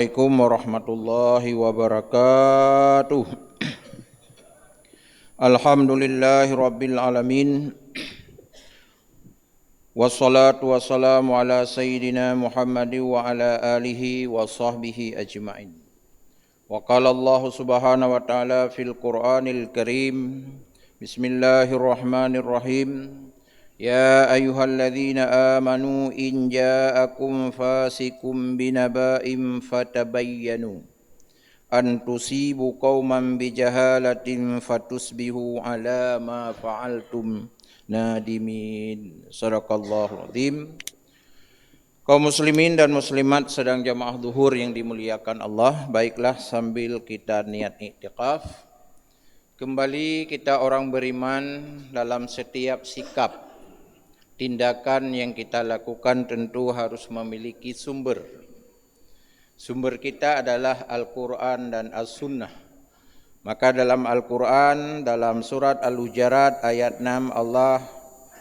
Assalamualaikum warahmatullahi wabarakatuh. Alhamdulillahi rabbil alamin. Wassalatu wassalamu ala sayyidina Muhammadin wa ala alihi wa sahbihi ajma'in. Wa qala Allah subhanahu wa ta'ala fil Qur'anil Karim. Bismillahirrahmanirrahim. Ya ayyuhalladzina amanu in ja'akum fasikum binaba'in fatabayyanu an tusibu qauman bijahalatin fatusbihu ala ma fa'altum nadimin. Sadaqallahul azim. Kaum muslimin dan muslimat sedang jamaah zuhur yang dimuliakan Allah, baiklah sambil kita niat iktikaf. Kembali kita orang beriman dalam setiap sikap tindakan yang kita lakukan tentu harus memiliki sumber. Sumber kita adalah Al-Quran dan As-Sunnah. Maka dalam Al-Quran, dalam surat Al-Hujarat ayat 6, Allah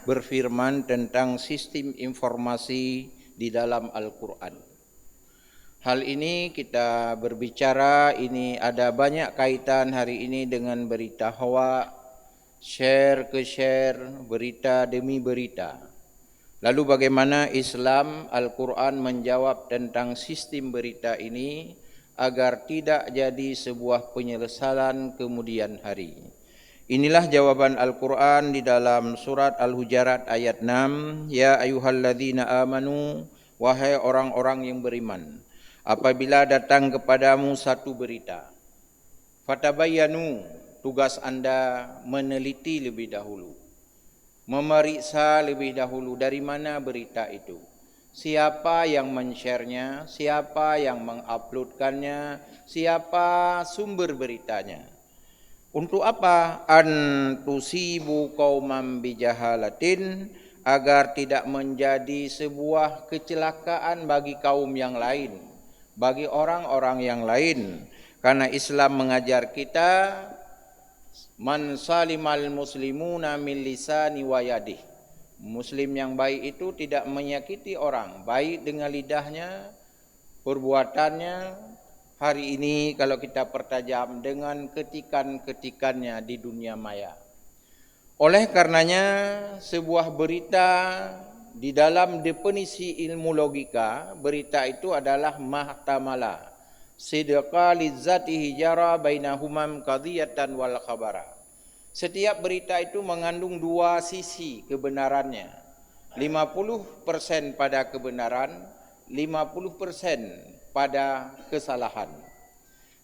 berfirman tentang sistem informasi di dalam Al-Quran. Hal ini kita berbicara, ini ada banyak kaitan hari ini dengan berita hawa, share ke share, berita demi berita. Lalu bagaimana Islam Al-Quran menjawab tentang sistem berita ini agar tidak jadi sebuah penyesalan kemudian hari. Inilah jawaban Al-Quran di dalam surat Al-Hujarat ayat 6. Ya ayyuhalladzina amanu, wahai orang-orang yang beriman, apabila datang kepadamu satu berita, fatabayyanu, tugas anda meneliti lebih dahulu, memeriksa lebih dahulu dari mana berita itu, siapa yang men-share-nya, siapa yang menguploadkannya, siapa sumber beritanya. Untuk apa? An tusibu qauman bijahalatin, agar tidak menjadi sebuah kecelakaan bagi kaum yang lain, bagi orang-orang yang lain. Karena Islam mengajar kita man salimal muslimuna min lisani wa yadih. Muslim yang baik itu tidak menyakiti orang, baik dengan lidahnya, perbuatannya. Hari ini kalau kita pertajam dengan ketikan-ketikannya di dunia maya. Oleh karenanya sebuah berita di dalam definisi ilmu logika, berita itu adalah mahtamala sidqa lizzatihi jara bainahumam qadiyatan wal khabara. Setiap berita itu mengandung dua sisi kebenarannya. 50% pada kebenaran, 50% pada kesalahan.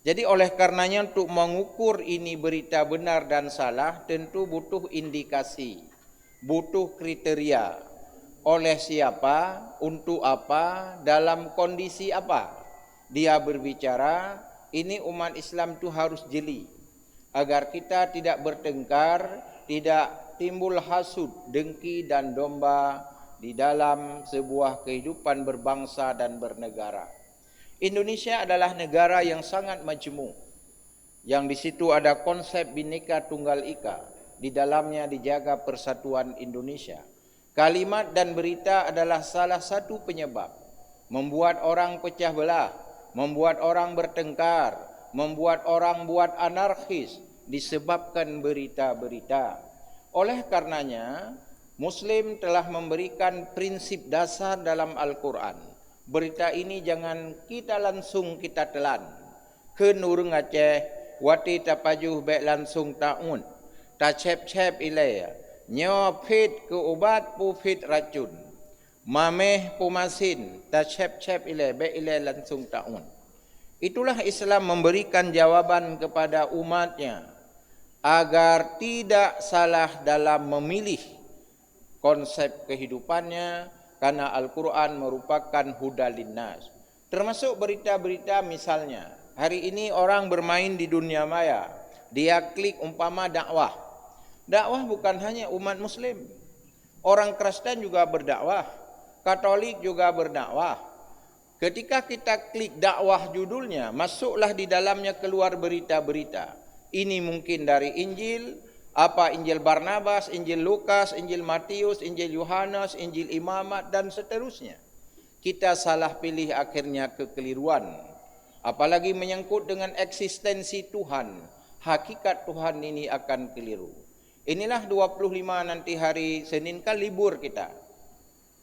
Jadi oleh karenanya untuk mengukur ini berita benar dan salah tentu butuh indikasi, butuh kriteria. Oleh siapa, untuk apa, dalam kondisi apa dia berbicara. Ini umat Islam itu harus jeli agar kita tidak bertengkar, tidak timbul hasud, dengki dan domba di dalam sebuah kehidupan berbangsa dan bernegara. Indonesia adalah negara yang sangat majmuk, yang di situ ada konsep Bhinneka Tunggal Ika, di dalamnya dijaga persatuan Indonesia. Kalimat dan berita adalah salah satu penyebab membuat orang pecah belah, membuat orang bertengkar, membuat orang buat anarkis, disebabkan berita-berita. Oleh karenanya, Muslim telah memberikan prinsip dasar dalam Al-Quran. Berita ini jangan kita langsung kita telan. Ke nurung Aceh, wati tapajuh baik langsung ta'un. Ta cep-cep ilai. Nyo fit ke ubat pu fit racun. Mameh pumasin, ta cep-cep ilai baik ilai langsung ta'un. Itulah Islam memberikan jawaban kepada umatnya agar tidak salah dalam memilih konsep kehidupannya, karena Al-Quran merupakan huda linnas. Termasuk berita-berita misalnya, hari ini orang bermain di dunia maya, dia klik umpama dakwah. Dakwah bukan hanya umat Muslim, orang Kristen juga berdakwah, Katolik juga berdakwah. Ketika kita klik dakwah judulnya, masuklah di dalamnya keluar berita-berita. Ini mungkin dari Injil, Injil Barnabas, Injil Lukas, Injil Matius, Injil Yohanes, Injil Imamat dan seterusnya. Kita salah pilih akhirnya kekeliruan. apalagi menyangkut dengan eksistensi Tuhan, hakikat Tuhan ini akan keliru. Inilah 25 nanti hari Senin kan libur kita.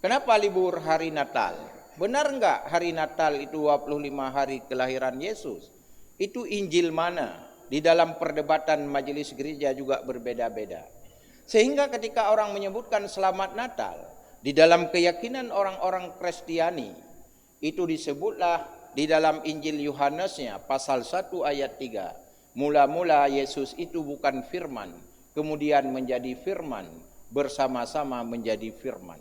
Kenapa libur hari Natal? Benar enggak hari Natal itu 25 hari kelahiran Yesus? Itu Injil mana? Di dalam perdebatan majelis gereja juga berbeda-beda. Sehingga ketika orang menyebutkan selamat Natal, di dalam keyakinan orang-orang Kristiani, itu disebutlah di dalam Injil Yohanesnya pasal 1 ayat 3. Mula-mula Yesus itu bukan firman, kemudian menjadi firman, bersama-sama menjadi firman.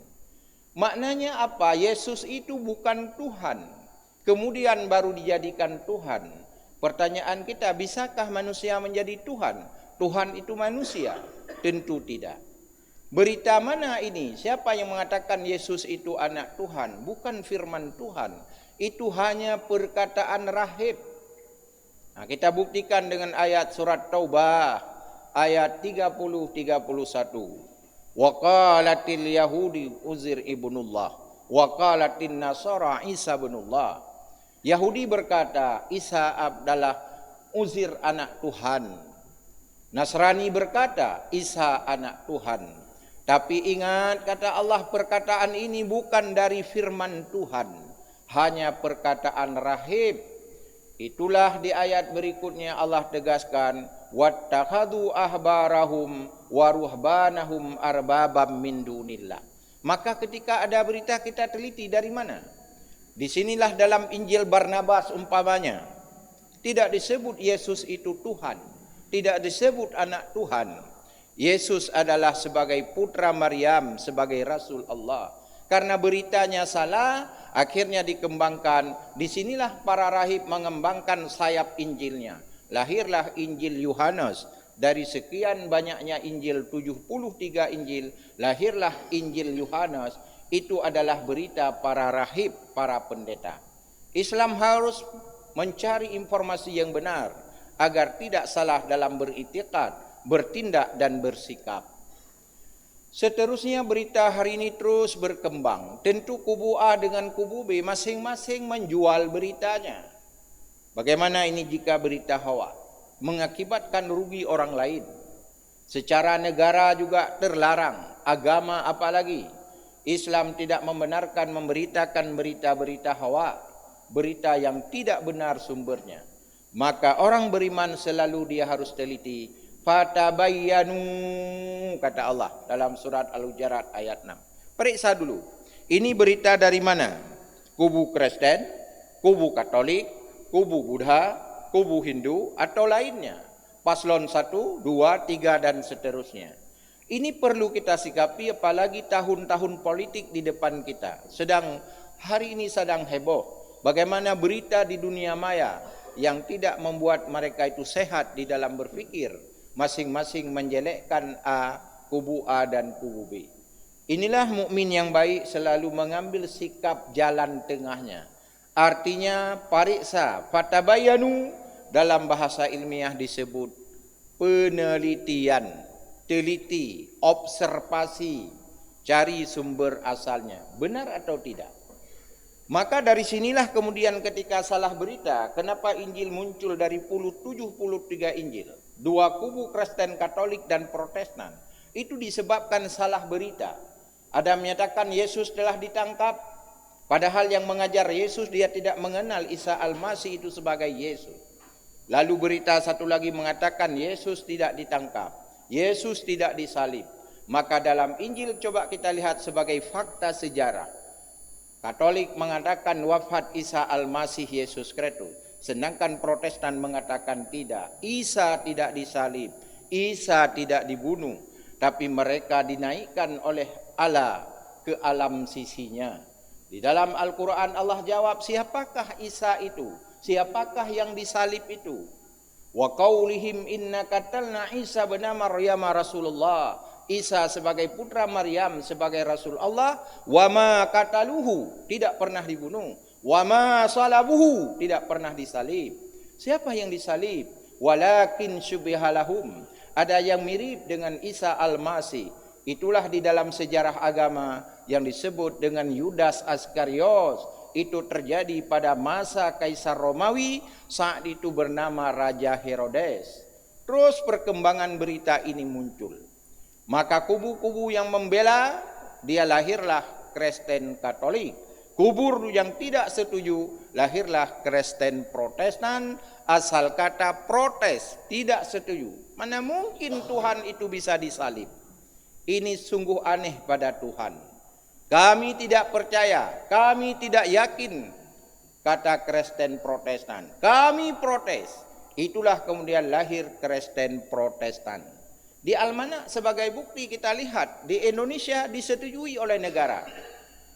Maknanya apa? Yesus itu bukan Tuhan, kemudian baru dijadikan Tuhan. Pertanyaan kita, bisakah manusia menjadi Tuhan? Tuhan itu manusia? Tentu tidak. Berita mana ini? Siapa yang mengatakan Yesus itu anak Tuhan? Bukan firman Tuhan. Itu hanya perkataan rahib. Nah, kita buktikan dengan ayat surat Taubah ayat 30-31. Wa qalatil yahudi Uzair ibnullah wa qalatin nasara Isa ibnullah. Yahudi berkata Isa adalah Uzair anak Tuhan. Nasrani berkata Isa anak Tuhan. Tapi ingat, kata Allah, perkataan ini bukan dari firman Tuhan, hanya perkataan rahib. Itulah di ayat berikutnya Allah tegaskan, wattakhadhu ahbarahum wa ruhbanahum arbabam min dunillah. Maka ketika ada berita kita teliti dari mana? Disinilah dalam Injil Barnabas umpamanya, tidak disebut Yesus itu Tuhan, tidak disebut anak Tuhan. Yesus adalah sebagai putra Maryam, sebagai Rasul Allah. Karena beritanya salah, akhirnya dikembangkan. Disinilah para rahib mengembangkan sayap Injilnya. Lahirlah Injil Yohanes. Dari sekian banyaknya Injil, 73 Injil, lahirlah Injil Yohanes. Itu adalah berita para rahib, para pendeta. Islam harus mencari informasi yang benar agar tidak salah dalam beriktikad, bertindak dan bersikap. Seterusnya berita hari ini terus berkembang. Tentu kubu A dengan kubu B masing-masing menjual beritanya. Bagaimana ini jika berita hoak mengakibatkan rugi orang lain? Secara negara juga terlarang, agama apalagi. Islam tidak membenarkan memberitakan berita-berita hoak, berita yang tidak benar sumbernya. Maka orang beriman selalu dia harus teliti. Fatabayyanu, kata Allah dalam surat Al-Hujurat ayat 6. Periksa dulu, ini berita dari mana? Kubu Kristen, kubu Katolik, kubu Buddha, kubu Hindu, atau lainnya? Paslon 1, 2, 3 dan seterusnya. Ini perlu kita sikapi, apalagi tahun-tahun politik di depan kita. Hari ini sedang heboh. Bagaimana berita di dunia maya yang tidak membuat mereka itu sehat di dalam berpikir. Masing-masing menjelekkan kubu A dan kubu B. Inilah mukmin yang baik selalu mengambil sikap jalan tengahnya. Artinya pariksa, fatabayanu, dalam bahasa ilmiah disebut penelitian, teliti, observasi, cari sumber asalnya, benar atau tidak. Maka dari sinilah kemudian ketika salah berita, kenapa Injil muncul dari 73 Injil? Dua kubu Kristen, Katolik dan Protestan. Itu disebabkan salah berita. Ada menyatakan Yesus telah ditangkap, padahal yang mengajar Yesus dia tidak mengenal Isa Al-Masih itu sebagai Yesus. Lalu berita satu lagi mengatakan Yesus tidak ditangkap, Yesus tidak disalib. Maka dalam Injil coba kita lihat sebagai fakta sejarah. Katolik mengatakan wafat Isa Al-Masih Yesus Kristus. Sedangkan Protestan mengatakan tidak. Isa tidak disalib, Isa tidak dibunuh, tapi mereka dinaikkan oleh Allah ke alam sisinya. Di dalam Al-Quran Allah jawab, siapakah Isa itu? Siapakah yang disalib itu? Wa qaulihim inna qatalna Isa bin Maryam Rasulullah. Isa sebagai putra Maryam, sebagai Rasul Allah. Wa ma qataluhu, tidak pernah dibunuh. Wa ma salabuhu, tidak pernah disalib. Siapa yang disalib? Walakin syubihalahum, ada yang mirip dengan Isa Al-Masih. Itulah di dalam sejarah agama yang disebut dengan Yudas Askariot. itu terjadi pada masa Kaisar Romawi, saat itu bernama Raja Herodes. Terus perkembangan berita ini muncul. Maka kubu-kubu yang membela, dia lahirlah Kristen Katolik. Kubu yang tidak setuju, lahirlah Kristen Protestan. Asal kata protes, tidak setuju. Mana mungkin Tuhan itu bisa disalib? Ini sungguh aneh pada Tuhan. Kami tidak percaya, kami tidak yakin, kata Kristen Protestan. Kami protes. Itulah kemudian lahir Kristen Protestan. Di Almanak sebagai bukti kita lihat, di Indonesia disetujui oleh negara.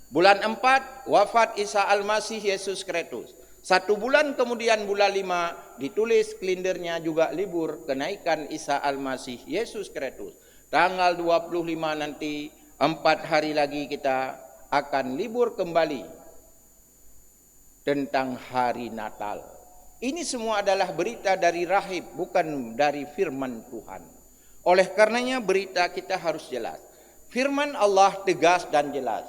Bulan 4 wafat Isa Al-Masih Yesus Kristus. 1 bulan kemudian bulan 5 ditulis kalendernya juga libur kenaikan Isa Al-Masih Yesus Kristus. Tanggal 25 nanti 4 hari lagi kita akan libur kembali tentang hari Natal. Ini semua adalah berita dari rahib, bukan dari firman Tuhan. Oleh karenanya berita kita harus jelas. Firman Allah tegas dan jelas.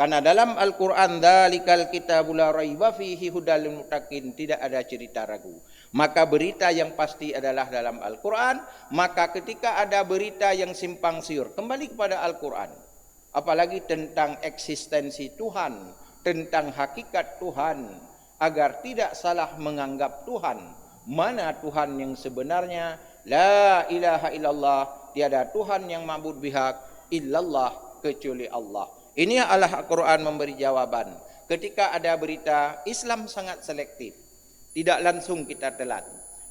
Karena dalam Al-Quran, "Dzalikal kitabu la raiba fihi hudal lil muttaqin", tidak ada cerita ragu. Maka berita yang pasti adalah dalam Al-Quran. Maka ketika ada berita yang simpang siur, kembali kepada Al-Quran. Apalagi tentang eksistensi Tuhan, tentang hakikat Tuhan, agar tidak salah menganggap Tuhan. Mana Tuhan yang sebenarnya? La ilaha illallah, tiada Tuhan yang ma'bud bihaq illallah, kecuali Allah. Ini adalah Al-Quran memberi jawaban. Ketika ada berita, Islam sangat selektif. Tidak langsung kita telan.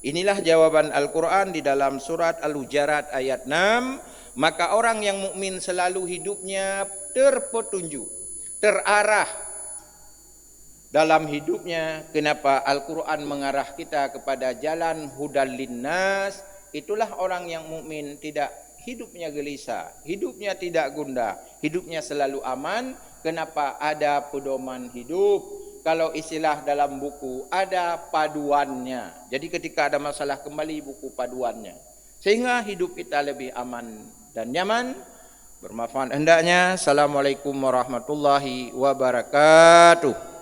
Inilah jawaban Al-Quran di dalam surat Al-Hujarat ayat 6. Maka orang yang mukmin selalu hidupnya terpetunjuk, terarah dalam hidupnya. Kenapa Al-Quran mengarah kita kepada jalan hudal linnas? Itulah orang yang mukmin, tidak hidupnya gelisah, hidupnya tidak gundah, hidupnya selalu aman. Kenapa? Ada pedoman hidup. Kalau istilah dalam buku, ada paduannya. Jadi ketika ada masalah, kembali buku paduannya. Sehingga hidup kita lebih aman dan nyaman. Bermanfaat hendaknya. Assalamualaikum warahmatullahi wabarakatuh.